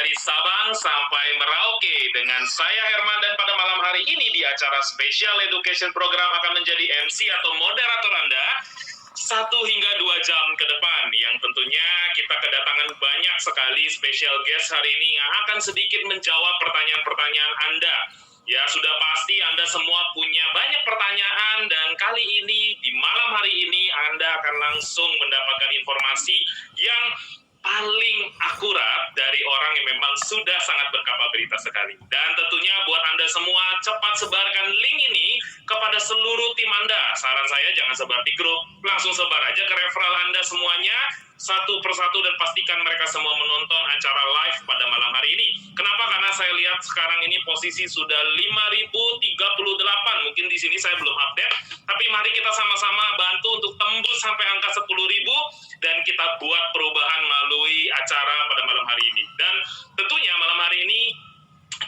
dari Sabang sampai Merauke dengan saya Herman, dan pada malam hari ini di acara Special Education Program akan menjadi MC atau moderator Anda 1 hingga 2 jam ke depan, yang tentunya kita kedatangan banyak sekali special guest hari ini yang akan sedikit menjawab pertanyaan-pertanyaan Anda. Ya, sudah pasti Anda semua punya banyak pertanyaan, dan kali ini, di malam hari ini, Anda akan langsung mendapatkan informasi yang paling akurat dari orang yang memang sudah sangat berkapabilitas sekali. Dan tentunya buat Anda semua, cepat sebarkan link ini kepada seluruh tim Anda. Saran saya jangan sebar di grup, langsung sebar aja ke referral Anda semuanya, satu persatu, dan pastikan mereka semua menonton acara live pada malam hari ini. Kenapa? Karena saya lihat sekarang ini posisi sudah 5.038. Mungkin di sini saya belum update, tapi mari kita sama-sama bantu untuk tembus sampai angka 10.000 dan kita buat perubahan melalui acara pada malam hari ini. Dan tentunya malam hari ini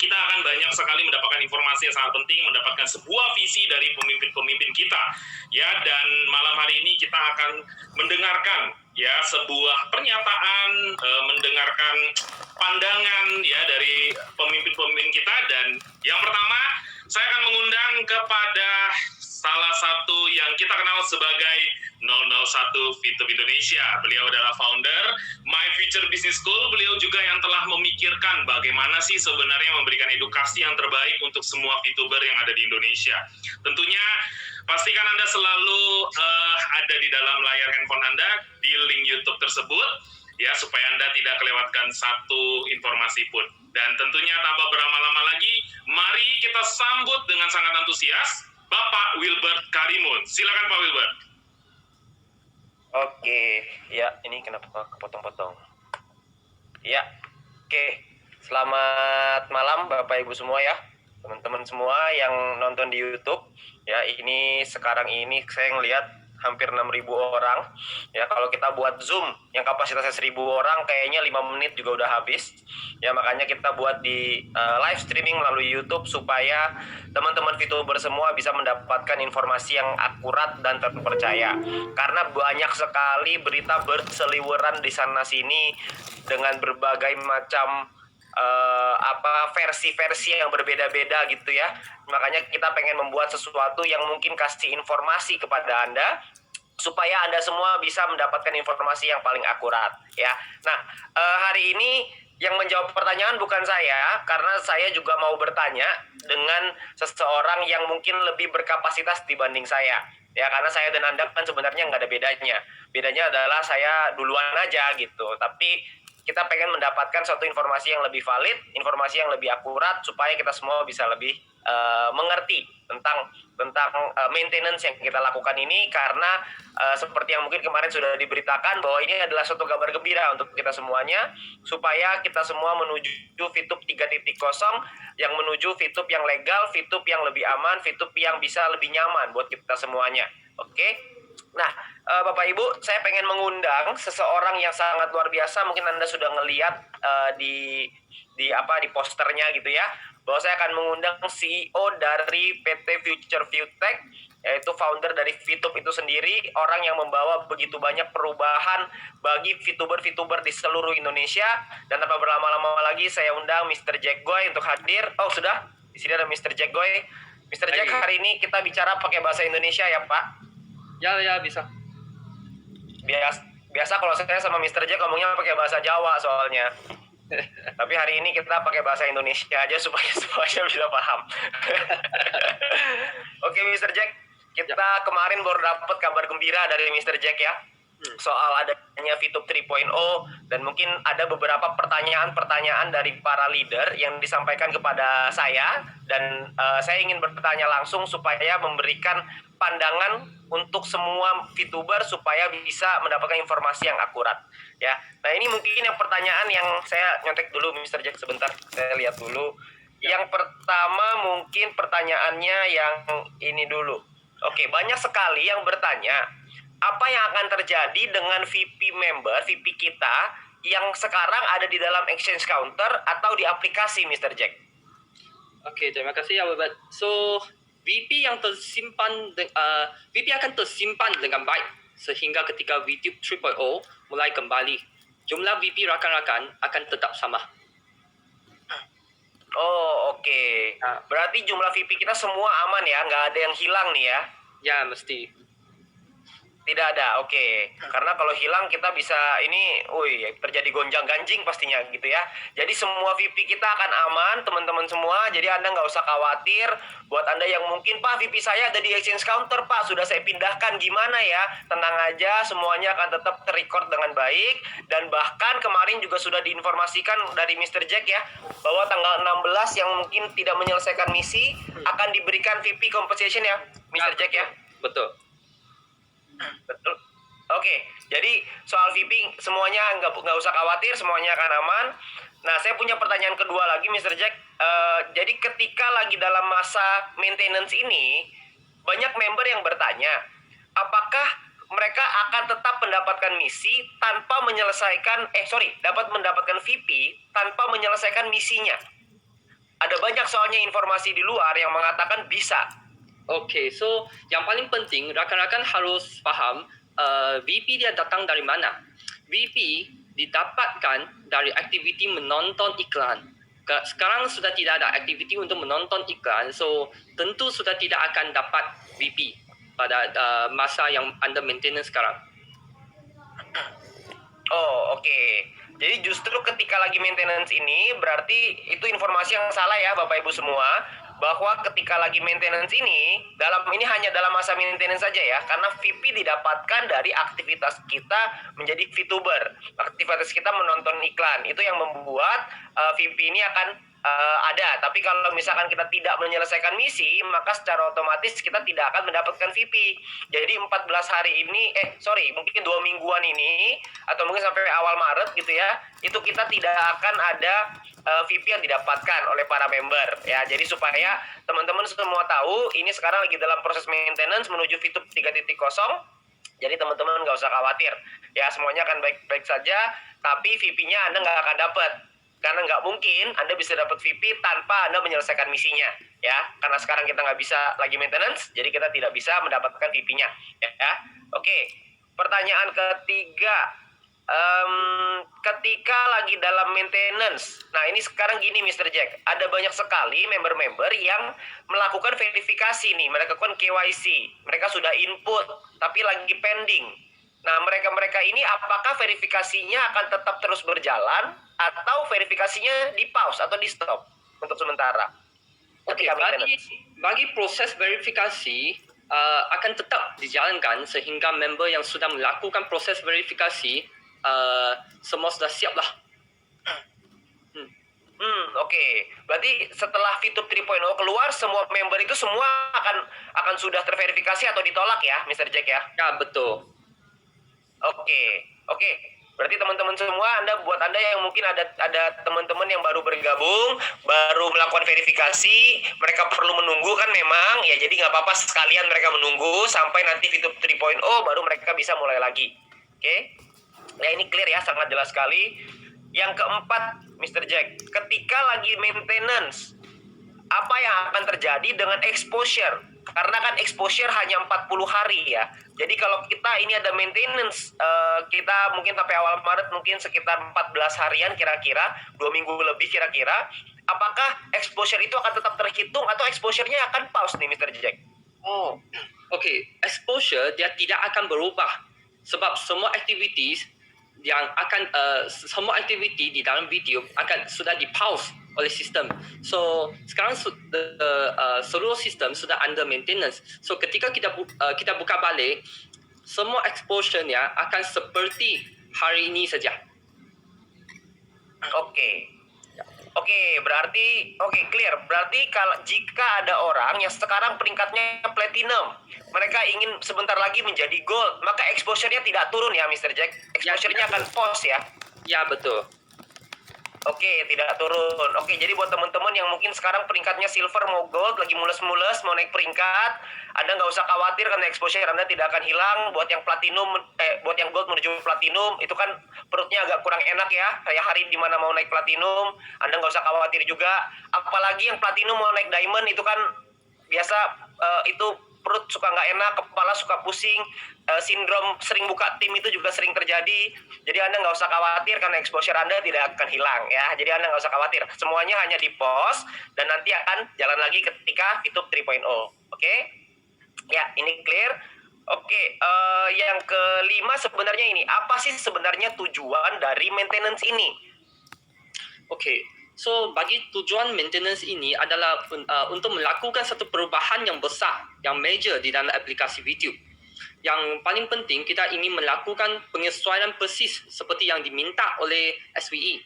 kita akan banyak sekali mendapatkan informasi yang sangat penting, mendapatkan sebuah visi dari pemimpin-pemimpin kita, ya. Dan malam hari ini kita akan mendengarkan ya sebuah pernyataan, mendengarkan pandangan ya dari pemimpin-pemimpin kita. Dan yang pertama, saya akan mengundang kepada salah satu yang kita kenal sebagai 001 VTube Indonesia. Beliau adalah founder My Future Business School. Beliau juga yang telah memikirkan bagaimana sih sebenarnya memberikan edukasi yang terbaik untuk semua VTuber yang ada di Indonesia. Tentunya pastikan Anda selalu ada di dalam layar handphone Anda di link YouTube tersebut, ya, supaya Anda tidak kelewatkan satu informasi pun. Dan tentunya tanpa berlama-lama lagi, mari kita sambut dengan sangat antusias Bapak Wilbert Karimun. Silakan Pak Wilbert. Oke, ya, ini kenapa kepotong-potong? Ya, oke. Selamat malam Bapak Ibu semua ya, teman-teman semua yang nonton di YouTube. Ya, ini sekarang ini saya ngelihat hampir 6.000 orang. Ya, kalau kita buat Zoom yang kapasitasnya 1.000 orang, kayaknya 5 menit juga udah habis. Ya, makanya kita buat di live streaming melalui YouTube supaya teman-teman VTuber semua bisa mendapatkan informasi yang akurat dan terpercaya. Karena banyak sekali berita berseliweran di sana sini dengan berbagai macam versi-versi yang berbeda-beda gitu ya. Makanya kita pengen membuat sesuatu yang mungkin kasih informasi kepada Anda supaya Anda semua bisa mendapatkan informasi yang paling akurat ya. Nah, hari ini yang menjawab pertanyaan bukan saya, karena saya juga mau bertanya dengan seseorang yang mungkin lebih berkapasitas dibanding saya. Ya, karena saya dan Anda kan sebenarnya nggak ada bedanya. Bedanya adalah saya duluan aja gitu. Tapi kita pengen mendapatkan suatu informasi yang lebih valid, informasi yang lebih akurat, supaya kita semua bisa lebih mengerti tentang maintenance yang kita lakukan ini. Karena seperti yang mungkin kemarin sudah diberitakan bahwa ini adalah suatu kabar gembira untuk kita semuanya, supaya kita semua menuju VTube 3.0 yang menuju VTube yang legal, VTube yang lebih aman, VTube yang bisa lebih nyaman buat kita semuanya. Oke? Nah, Bapak Ibu, saya pengen mengundang seseorang yang sangat luar biasa. Mungkin Anda sudah ngelihat di posternya gitu ya, bahwa saya akan mengundang CEO dari PT Future ViewTech, yaitu founder dari VTube itu sendiri, orang yang membawa begitu banyak perubahan bagi VTuber di seluruh Indonesia. Dan tanpa berlama-lama lagi, saya undang Mr. Jack Goy untuk hadir. Oh, sudah. Di sini ada Mr. Jack Goy. Mr. Jack, hari ini kita bicara pakai bahasa Indonesia ya, Pak? Ya, bisa. Biasa kalau saya sama Mr. Jack ngomongnya pakai bahasa Jawa soalnya. Tapi hari ini kita pakai bahasa Indonesia aja supaya semuanya bisa paham. Oke, Mr. Jack, kita kemarin baru dapat kabar gembira dari Mr. Jack ya, soal adanya VTube 3.0, dan mungkin ada beberapa pertanyaan dari para leader yang disampaikan kepada saya, dan saya ingin bertanya langsung supaya memberikan pandangan untuk semua VTuber supaya bisa mendapatkan informasi yang akurat ya. Nah, ini mungkin yang pertanyaan yang saya nyontek dulu, Mr. Jack, sebentar saya lihat dulu. Yang pertama mungkin pertanyaannya yang ini dulu. Oke, banyak sekali yang bertanya, apa yang akan terjadi dengan VP kita yang sekarang ada di dalam exchange counter atau di aplikasi, Mr. Jack? Oke, terima kasih ya, Wilbert. So, VP akan tersimpan dengan baik sehingga ketika VTube 3.0 mulai kembali, jumlah VP rakan-rakan akan tetap sama. Oh, oke. Nah, Berarti jumlah VIP kita semua aman ya, nggak ada yang hilang nih ya? ya mesti. Tidak ada, oke. Karena kalau hilang kita bisa ini, terjadi gonjang-ganjing pastinya gitu ya. Jadi semua VIP kita akan aman, teman-teman semua. Jadi Anda nggak usah khawatir. Buat Anda yang mungkin, Pak, VIP saya ada di exchange counter, Pak. Sudah saya pindahkan, gimana ya? Tenang aja, semuanya akan tetap terrecord dengan baik. Dan bahkan kemarin juga sudah diinformasikan dari Mr. Jack ya, bahwa tanggal 16 yang mungkin tidak menyelesaikan misi, akan diberikan VIP compensation ya, Mr. Jack ya. Betul. Betul. Oke, jadi soal VP semuanya nggak usah khawatir, semuanya akan aman. Nah, saya punya pertanyaan kedua lagi, Mr. Jack. Jadi ketika lagi dalam masa maintenance ini, banyak member yang bertanya, apakah mereka akan tetap mendapatkan misi tanpa menyelesaikan, dapat mendapatkan VP tanpa menyelesaikan misinya. Ada banyak soalnya informasi di luar yang mengatakan bisa. Oke, so yang paling penting rakan-rakan harus paham VP dia datang dari mana. VP didapatkan dari aktiviti menonton iklan. Sekarang sudah tidak ada aktiviti untuk menonton iklan, so tentu sudah tidak akan dapat VP pada masa yang Anda maintenance sekarang. Oh, oke. Jadi justru ketika lagi maintenance ini berarti itu informasi yang salah ya Bapak Ibu semua, bahwa ketika lagi maintenance ini hanya dalam masa maintenance saja ya, karena VP didapatkan dari aktivitas kita menjadi VTuber. Aktivitas kita menonton iklan. Itu yang membuat VP ini akan ada. Tapi kalau misalkan kita tidak menyelesaikan misi, maka secara otomatis kita tidak akan mendapatkan VP. Jadi 14 hari ini, mungkin 2 mingguan ini, atau mungkin sampai awal Maret gitu ya, itu kita tidak akan ada VP yang didapatkan oleh para member ya. Jadi supaya teman-teman semua tahu, ini sekarang lagi dalam proses maintenance menuju VTube 3.0. Jadi teman-teman nggak usah khawatir ya, semuanya akan baik-baik saja. Tapi VP-nya Anda nggak akan dapat, karena nggak mungkin Anda bisa dapat VP tanpa Anda menyelesaikan misinya ya. Karena sekarang kita nggak bisa lagi maintenance, jadi kita tidak bisa mendapatkan VP-nya ya. Oke, pertanyaan ketiga. Ketika lagi dalam maintenance, nah ini sekarang gini Mr. Jack, ada banyak sekali member-member yang melakukan verifikasi nih, mereka lakukan KYC, mereka sudah input tapi lagi pending. Nah, mereka ini apakah verifikasinya akan tetap terus berjalan atau verifikasinya di pause atau di stop untuk sementara? Oke, bagi proses verifikasi akan tetap dijalankan sehingga member yang sudah melakukan proses verifikasi semua sudah siap lah. Oke. Berarti setelah VTube 3.0 keluar, semua member itu semua akan sudah terverifikasi atau ditolak ya, Mr. Jack ya? Ya, betul. Oke. Berarti teman-teman semua, buat Anda yang mungkin ada teman-teman yang baru bergabung, baru melakukan verifikasi, mereka perlu menunggu kan memang, ya jadi nggak apa-apa sekalian mereka menunggu sampai nanti VTube 3.0 baru mereka bisa mulai lagi. Oke? Ya ini clear ya, sangat jelas sekali. Yang keempat, Mr. Jack, ketika lagi maintenance, apa yang akan terjadi dengan exposure? Karena kan exposure hanya 40 hari ya. Jadi kalau kita ini ada maintenance, kita mungkin sampai awal Maret mungkin sekitar 14 harian kira-kira, 2 minggu lebih kira-kira. Apakah exposure itu akan tetap terhitung atau exposure-nya akan pause nih Mr. Jack? Oh, oke. Exposure dia tidak akan berubah sebab semua activities semua aktiviti di dalam video akan sudah di pause oleh sistem. So sekarang seluruh sistem sudah under maintenance. So ketika kita buka balik, semua exposure-nya akan seperti hari ini saja. Oke, berarti clear. Berarti jika ada orang yang sekarang peringkatnya platinum, mereka ingin sebentar lagi menjadi gold, maka exposure-nya tidak turun ya Mr. Jack. Exposure-nya akan pause ya. Ya, betul. Oke, tidak turun. Oke, jadi buat teman-teman yang mungkin sekarang peringkatnya silver mau gold, lagi mules-mules mau naik peringkat, Anda nggak usah khawatir karena exposure Anda tidak akan hilang. Buat yang platinum, buat yang gold menuju platinum, itu kan perutnya agak kurang enak ya. Kayak hari dimana mau naik platinum, Anda nggak usah khawatir juga. Apalagi yang platinum mau naik diamond, itu kan biasa itu perut suka nggak enak, kepala suka pusing, sindrom sering buka tim itu juga sering terjadi. Jadi Anda nggak usah khawatir karena exposure Anda tidak akan hilang ya. Jadi Anda nggak usah khawatir. Semuanya hanya di pause dan nanti akan jalan lagi ketika VTube 3.0. Oke? Ya, ini clear. Oke, yang kelima sebenarnya ini, apa sih sebenarnya tujuan dari maintenance ini? Oke, so bagi tujuan maintenance ini adalah untuk melakukan satu perubahan yang besar, yang major di dalam aplikasi VTube. Yang paling penting, kita ingin melakukan penyesuaian persis seperti yang diminta oleh SWE.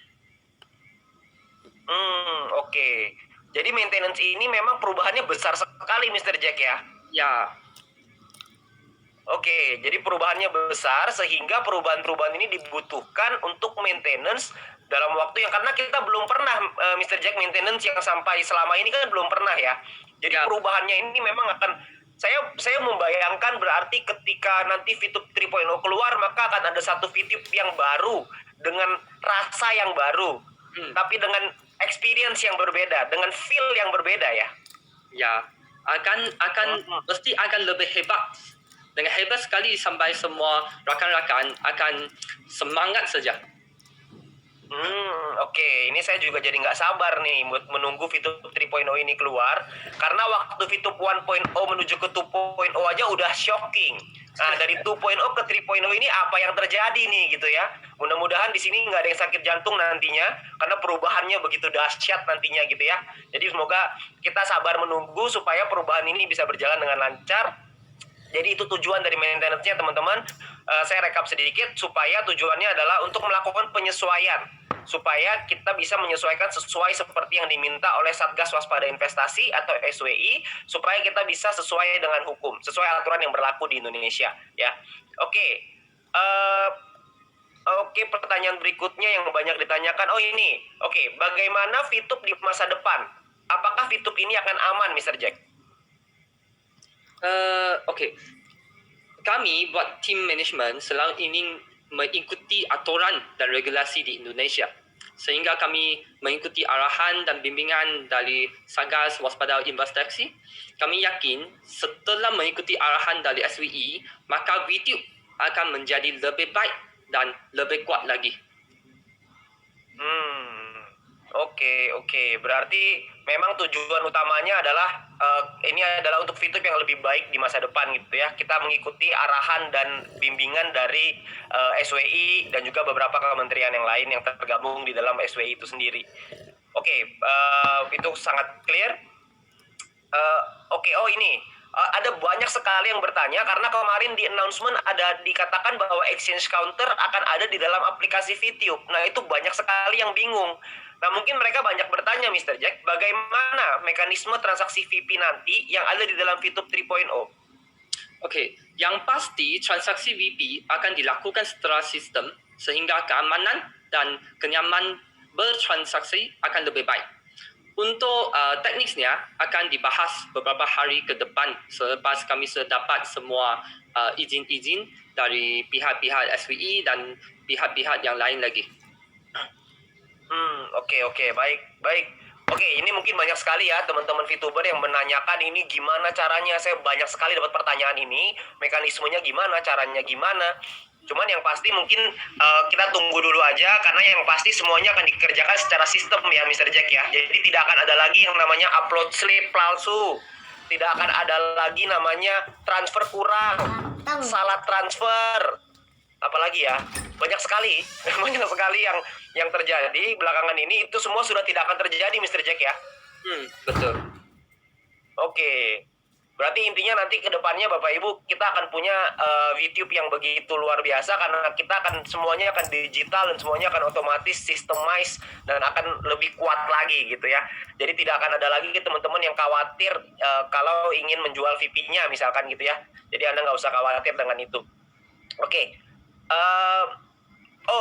Oke. Jadi maintenance ini memang perubahannya besar sekali, Mr. Jack ya? Ya, Oke, jadi perubahannya besar sehingga perubahan-perubahan ini dibutuhkan untuk maintenance dalam waktu yang karena kita belum pernah Mr. Jack maintenance yang sampai selama ini kan belum pernah ya. Jadi Ya. perubahannya ini memang akan saya membayangkan berarti ketika nanti VTube 3.0 keluar maka akan ada satu VTube yang baru dengan rasa yang baru, tapi dengan experience yang berbeda, dengan feel yang berbeda ya. ya, akan pasti akan lebih hebat. Dengan hebat sekali sampai semua rakan-rakan akan semangat saja. Oke. Ini saya juga jadi nggak sabar nih menunggu VTube 3.0 ini keluar. Karena waktu VTube 1.0 menuju ke 2.0 aja udah shocking. Nah, dari 2.0 ke 3.0 ini apa yang terjadi nih gitu ya. Mudah-mudahan di sini nggak ada yang sakit jantung nantinya. Karena perubahannya begitu dahsyat nantinya gitu ya. Jadi semoga kita sabar menunggu supaya perubahan ini bisa berjalan dengan lancar. Jadi itu tujuan dari maintenance-nya teman-teman. Saya rekap sedikit supaya tujuannya adalah untuk melakukan penyesuaian supaya kita bisa menyesuaikan sesuai seperti yang diminta oleh Satgas Waspada Investasi atau SWI supaya kita bisa sesuai dengan hukum, sesuai aturan yang berlaku di Indonesia ya. Oke. Oke, pertanyaan berikutnya yang banyak ditanyakan. Oh ini. Oke, bagaimana VTube di masa depan? Apakah VTube ini akan aman, Mr. Jack? Okey. Kami buat team management selalu ingin mengikuti aturan dan regulasi di Indonesia. Sehingga kami mengikuti arahan dan bimbingan dari Satgas Waspada Investasi. Kami yakin setelah mengikuti arahan dari SWE, maka VTube akan menjadi lebih baik dan lebih kuat lagi. Oke. Berarti memang tujuan utamanya adalah ini adalah untuk VTube yang lebih baik di masa depan gitu ya. Kita mengikuti arahan dan bimbingan dari SWI dan juga beberapa kementerian yang lain yang tergabung di dalam SWI itu sendiri. Oke, itu sangat clear. Oke, ini. Ada banyak sekali yang bertanya karena kemarin di announcement ada dikatakan bahwa exchange counter akan ada di dalam aplikasi VTube. Nah, itu banyak sekali yang bingung. Nah, mungkin mereka banyak bertanya, Mr. Jack, bagaimana mekanisme transaksi VP nanti yang ada di dalam VTube 3.0? Okey, yang pasti transaksi VP akan dilakukan secara sistem sehingga keamanan dan kenyamanan bertransaksi akan lebih baik. Untuk tekniknya akan dibahas beberapa hari ke depan selepas kami sudah dapat semua izin-izin dari pihak-pihak SWE dan pihak-pihak yang lain lagi. Oke, baik. Oke, ini mungkin banyak sekali ya teman-teman VTuber yang menanyakan ini gimana caranya. Saya banyak sekali dapat pertanyaan ini, mekanismenya gimana, caranya gimana. Cuman yang pasti mungkin kita tunggu dulu aja karena yang pasti semuanya akan dikerjakan secara sistem ya Mr. Jack ya. Jadi tidak akan ada lagi yang namanya upload slip palsu. Tidak akan ada lagi namanya transfer kurang, salah transfer. Apalagi ya, banyak sekali yang terjadi belakangan ini itu semua sudah tidak akan terjadi Mr. Jack ya. Betul. Oke. Berarti intinya nanti ke depannya Bapak Ibu kita akan punya VTube yang begitu luar biasa karena kita akan semuanya akan digital dan semuanya akan otomatis systemized dan akan lebih kuat lagi gitu ya. Jadi tidak akan ada lagi teman-teman yang khawatir kalau ingin menjual VP-nya misalkan gitu ya. Jadi Anda nggak usah khawatir dengan itu. Oke.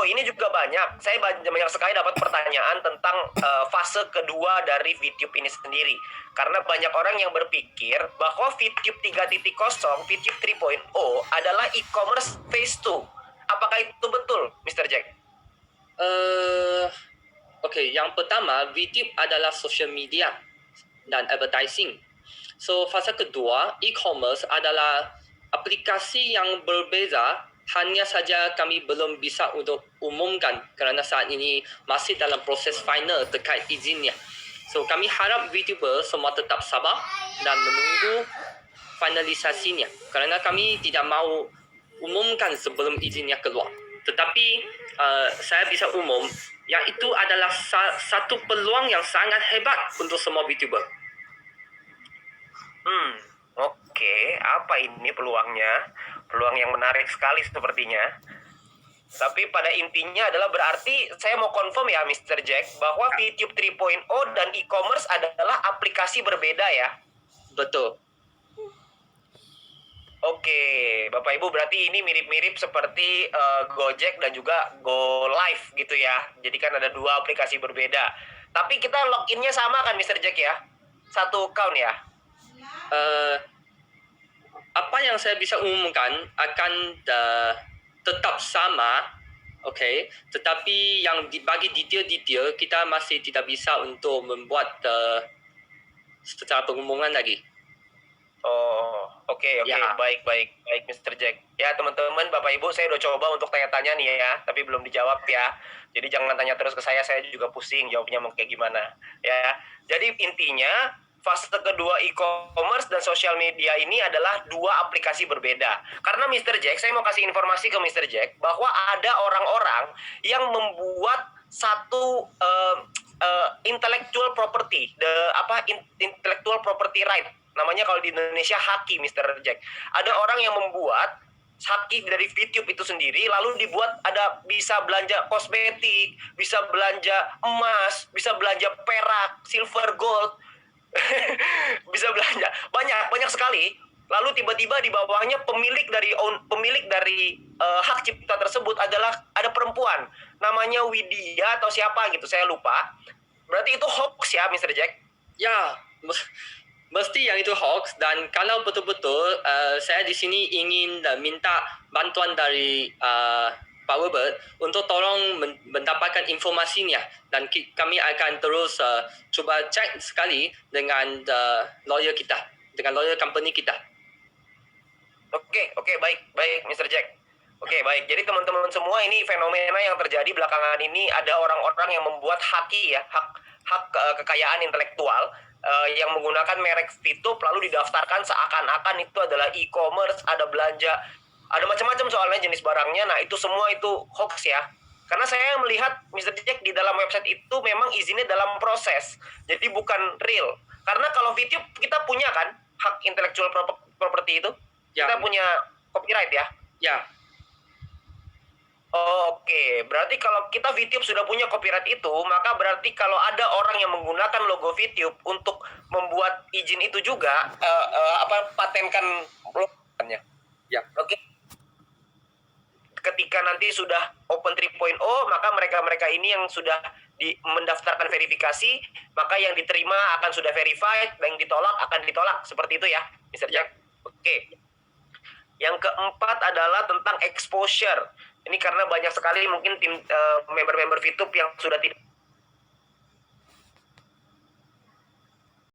Ini juga banyak. Saya banyak sekali dapat pertanyaan tentang fase kedua dari VTube ini sendiri. Karena banyak orang yang berpikir bahwa VTube 3.0, VTube 3.0 adalah e-commerce phase 2. Apakah itu betul, Mr. Jack? Okey, yang pertama, VTube adalah social media dan advertising. So fasa kedua, e-commerce adalah aplikasi yang berbeza, hanya saja kami belum bisa untuk umumkan kerana saat ini masih dalam proses final terkait izinnya. So kami harap VTuber semua tetap sabar dan menunggu finalisasinya kerana kami tidak mahu umumkan sebelum izinnya keluar. Tetapi saya bisa umum yang itu adalah satu peluang yang sangat hebat untuk semua VTuber. Oke, apa ini peluangnya? Peluang yang menarik sekali sepertinya. Tapi pada intinya adalah berarti saya mau confirm ya Mr. Jack bahwa VTube 3.0 dan e-commerce adalah aplikasi berbeda ya. Betul. Oke, Bapak Ibu berarti ini mirip-mirip seperti Gojek dan juga Go Live gitu ya. Jadi kan ada dua aplikasi berbeda. Tapi kita loginnya sama kan Mr. Jack ya? Satu account ya? Apa yang saya bisa umumkan akan tetap sama, okay? Tetapi yang bagi detail-detail kita masih tidak bisa untuk membuat secara pengumuman lagi. Oh, oke, Ya. baik Mr. Jack. Ya teman-teman, Bapak Ibu, saya udah coba untuk tanya-tanya nih ya, tapi belum dijawab ya. Jadi jangan tanya terus ke saya juga pusing jawabnya mau kayak gimana. Ya, jadi intinya fase kedua e-commerce dan sosial media ini adalah dua aplikasi berbeda. Karena Mr. Jack, saya mau kasih informasi ke Mr. Jack bahwa ada orang-orang yang membuat satu intellectual property, intellectual property right. Namanya kalau di Indonesia haki, Mr. Jack. Ada orang yang membuat haki dari VTube itu sendiri, lalu dibuat bisa belanja kosmetik, bisa belanja emas, bisa belanja perak, silver, gold, bisa belanja banyak sekali. Lalu tiba-tiba di bawahnya pemilik dari hak cipta tersebut ada perempuan, namanya Widya atau siapa gitu, saya lupa. Berarti itu hoax ya, Mr. Jack? Ya, mesti yang itu hoax, dan kalau betul-betul saya di sini ingin minta bantuan dari Pak Wilbert untuk tolong mendapatkan informasinya, dan kami akan terus cuba cek sekali dengan lawyer kita, dengan lawyer company kita. Oke, baik Mr. Jack. Oke, baik. Jadi teman-teman semua, ini fenomena yang terjadi belakangan ini, ada orang-orang yang membuat haki ya, hak kekayaan intelektual yang menggunakan merek VTube lalu didaftarkan seakan-akan itu adalah e-commerce, ada belanja, ada macam-macam soalnya jenis barangnya. Nah, itu semua itu hoax ya. Karena saya melihat Mr. Jack di dalam website itu memang izinnya dalam proses. Jadi bukan real. Karena kalau VTube kita punya kan hak intellectual property itu. Ya. Kita punya copyright ya. Ya. Oke, berarti kalau kita VTube sudah punya copyright itu, maka berarti kalau ada orang yang menggunakan logo VTube untuk membuat izin itu juga, patenkan logonya. Ya. Oke. Ketika nanti sudah Open 3.0, maka mereka ini yang sudah mendaftarkan verifikasi, maka yang diterima akan sudah verified, dan yang ditolak akan ditolak. Seperti itu ya, Mr. Jack? Oke. Yang keempat adalah tentang exposure. Ini karena banyak sekali mungkin tim member-member VTube yang sudah tidak